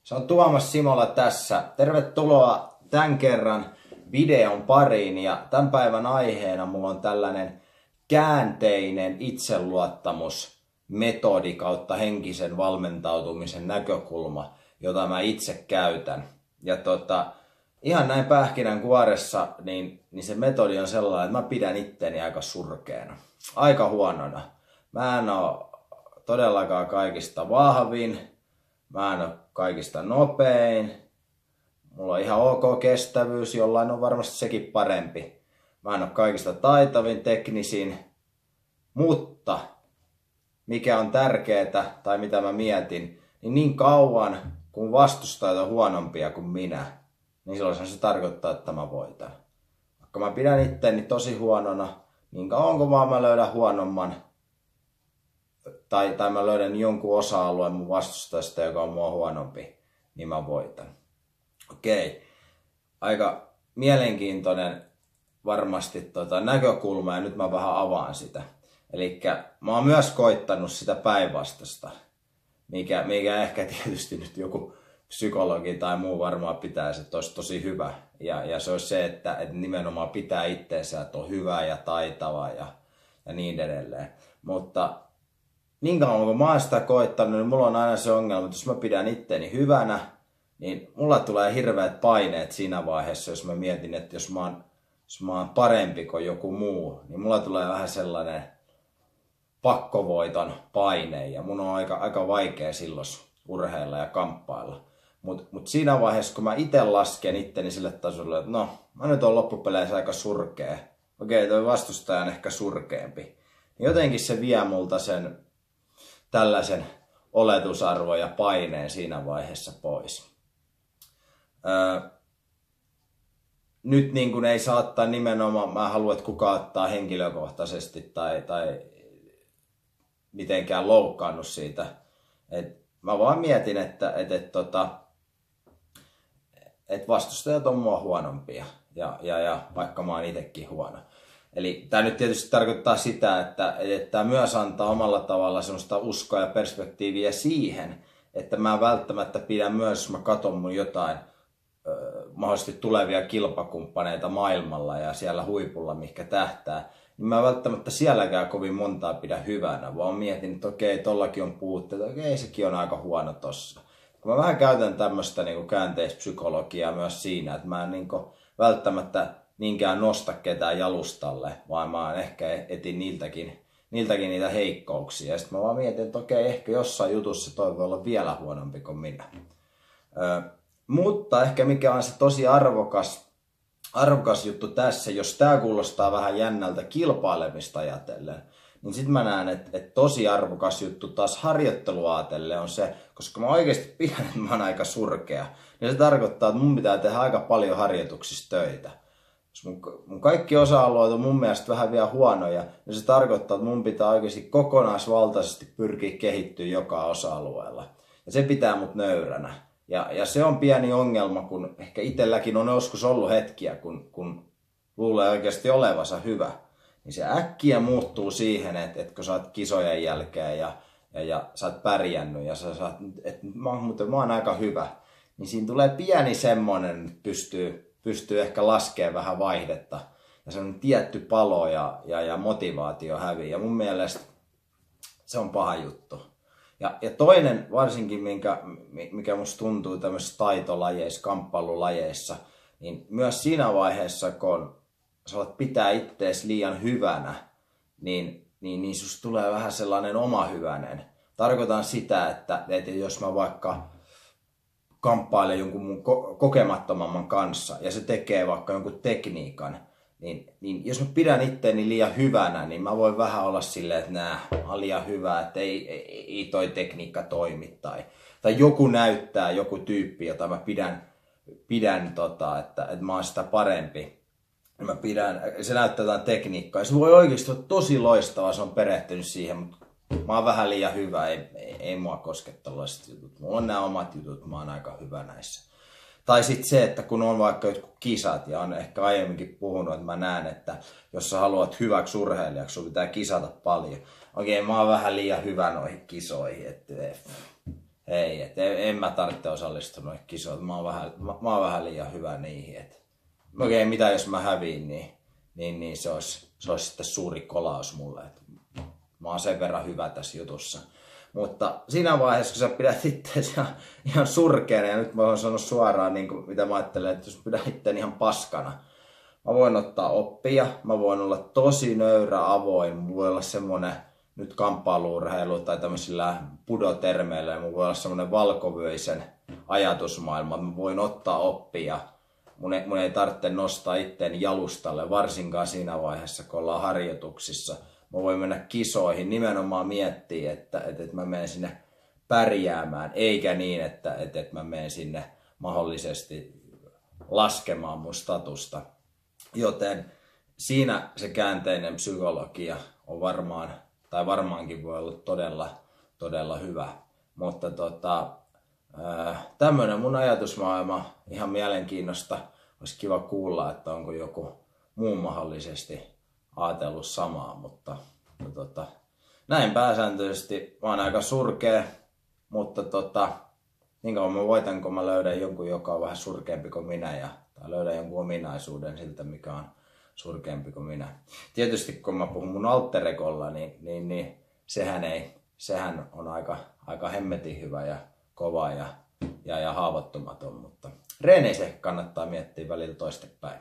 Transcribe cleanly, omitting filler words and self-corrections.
Se on Tuomas Simola tässä. Tervetuloa tämän kerran videon pariin ja tämän päivän aiheena mulla on tällainen käänteinen itseluottamusmetodi kautta henkisen valmentautumisen näkökulma, jota mä itse käytän. Ja ihan näin pähkinänkuoressa, niin se metodi on sellainen, että mä pidän itteni aika surkeana, aika huonona. Mä en oo todellakaan kaikista vahvin, mä en oo kaikista nopein, mulla on ihan ok kestävyys, jollain on varmasti sekin parempi. Mä en oo kaikista taitavin, teknisin, mutta mikä on tärkeää tai mitä mä mietin, niin kauan kun vastustajat on huonompia kuin minä, niin silloin se tarkoittaa, että mä voitan. Vaikka mä pidän itteni tosi huonona, niin kauan kun vaan mä löydän huonomman, tai mä löydän jonkun osa-alueen mun vastustajasta, joka on mua huonompi, niin mä voitan. Okei. Aika mielenkiintoinen varmasti näkökulma, ja nyt mä vähän avaan sitä. Elikkä mä oon myös koittanut sitä päinvastasta, mikä ehkä tietysti nyt joku psykologi tai muu varmaan pitäisi, että olisi tosi hyvä. Ja se olisi se, että nimenomaan pitää itteensä, että on hyvä ja taitava ja niin edelleen. Mutta niin kauan kun mä oon sitä koittanut, niin mulla on aina se ongelma, että jos mä pidän itteni hyvänä, niin mulla tulee hirveät paineet siinä vaiheessa, jos mä mietin, että jos mä oon parempi kuin joku muu, niin mulla tulee vähän sellainen pakkovoiton paine ja mun on aika vaikea silloin urheilla ja kamppailla. Mut siinä vaiheessa, kun mä itse lasken itteni sille tasolle, että no, mä nyt oon loppupeleissä aika surkea. Okei, toi vastustaja on ehkä surkeampi. Niin jotenkin se vie multa sen tällaisen oletusarvon ja paineen siinä vaiheessa pois. Nyt niin kun ei saa ottaa nimenomaan, mä haluan, että kukaan ottaa henkilökohtaisesti tai mitenkään loukkaannut siitä. Mä vaan mietin, että vastustajat on mua huonompia ja vaikka mä oon itekin huono. Eli tämä nyt tietysti tarkoittaa sitä, että tämä myös antaa omalla tavalla semmoista uskoa ja perspektiiviä siihen, että mä välttämättä pidän myös, jos mä katson mun jotain mahdollisesti tulevia kilpakumppaneita maailmalla ja siellä huipulla, mihinkä tähtää, niin mä välttämättä sielläkään kovin montaa pidä hyvänä, vaan mietin, että okei, tollakin on puutteita, okei, sekin on aika huono tossa. Kun mä vähän käytän tämmöistä käänteispsykologiaa myös siinä, että mä en välttämättä niinkään nosta ketään jalustalle, vaan mä ehkä etin niiltäkin niitä heikkouksia. Ja sitten mä vaan mietin, että okei, ehkä jossain jutussa toi voi olla vielä huonompi kuin minä. Mutta ehkä mikä on se tosi arvokas juttu tässä, jos tää kuulostaa vähän jännältä kilpailemista ajatellen, niin sit mä näen, että tosi arvokas juttu taas harjoittelua ajatellen on se, koska mä oikeasti pidän, että mä oon aika surkea, niin se tarkoittaa, että mun pitää tehdä aika paljon harjoituksissa töitä. Jos mun kaikki osa-alueet on mun mielestä vähän vielä huonoja, niin se tarkoittaa, että mun pitää oikeasti kokonaisvaltaisesti pyrkiä kehittyä joka osa-alueella. Ja se pitää mut nöyränä. Ja se on pieni ongelma, kun ehkä itselläkin on joskus ollut hetkiä, kun luulee oikeasti olevansa hyvä. Niin se äkkiä muuttuu siihen, että kun sä oot kisojen jälkeen ja sä oot pärjännyt ja sä saat, että mä oon aika hyvä. Niin siinä tulee pieni semmonen, että pystyy ehkä laskemaan vähän vaihdetta. Ja se on tietty palo ja motivaatio häviää. Ja mun mielestä se on paha juttu. Ja toinen varsinkin, mikä musta tuntuu tämmöisissä taitolajeissa, kamppailulajeissa, niin myös siinä vaiheessa, kun sä alat pitää ittees liian hyvänä, niin susta tulee vähän sellainen oma hyvänen. Tarkoitan sitä, että jos mä vaikka kamppailen jonkun mun kokemattomamman kanssa ja se tekee vaikka jonkun tekniikan, niin jos mä pidän itteeni liian hyvänä, niin mä voin vähän olla silleen, että mä oon liian hyvä, että ei toi tekniikka toimi. Tai joku näyttää, joku tyyppi, jota mä pidän että mä oon sitä parempi. Se näyttää jotain tekniikkaa. Ja se voi oikeasti olla tosi loistavaa, se on perehtynyt siihen, mutta mä oon vähän liian hyvä, ei mua koske tällaiset jutut. Mulla on nämä omat jutut, mä oon aika hyvä näissä. Tai sitten se, että kun on vaikka jotkut kisat, ja on ehkä aiemminkin puhunut, että mä näen, että jos sä haluat hyväksi urheilijaksi, sun pitää kisata paljon. Okei, mä oon vähän liian hyvä noihin kisoihin, että ei, et en mä tarvitse osallistua noihin kisoihin. Mä oon vähän liian hyvä niihin. Okei, mitä jos mä häviin, niin se olisi sitten suuri kolaus mulle. Et mä oon sen verran hyvä tässä jutussa. Mutta siinä vaiheessa, kun sä pidät itseäsi ihan surkeana, ja nyt mä voin sanoa suoraan, niin kuin, mitä mä ajattelen, että jos pidät itseäni ihan paskana, mä voin ottaa oppia, mä voin olla tosi nöyrä, avoin, mä voin olla semmonen nyt kamppailuurheilu tai tämmöisillä pudotermeillä, mä voin olla semmonen valkovyöisen ajatusmaailma, mä voin ottaa oppia. Mun ei tarvitse nostaa itteeni jalustalle, varsinkaan siinä vaiheessa, kun ollaan harjoituksissa. Mä voin mennä kisoihin, nimenomaan miettiä, että mä menen sinne pärjäämään, eikä niin, että mä menen sinne mahdollisesti laskemaan mun statusta. Joten siinä se käänteinen psykologia on varmaankin voi olla todella hyvä. Mutta tämmönen mun ajatusmaailma, ihan mielenkiinnosta. Olisi kiva kuulla, että onko joku muu mahdollisesti ajatellut samaa, mutta näin pääsääntöisesti mä oon aika surkea, mutta niin kauan mä voitan, kun mä löydän jonkun, joka on vähän surkeampi kuin minä, tai löydän jonkun ominaisuuden siltä, mikä on surkeampi kuin minä. Tietysti kun mä puhun mun alter egolla, niin sehän on aika hemmetin hyvä ja kova ja haavoittumaton, mutta reeneissä kannattaa miettiä välillä toistepäin.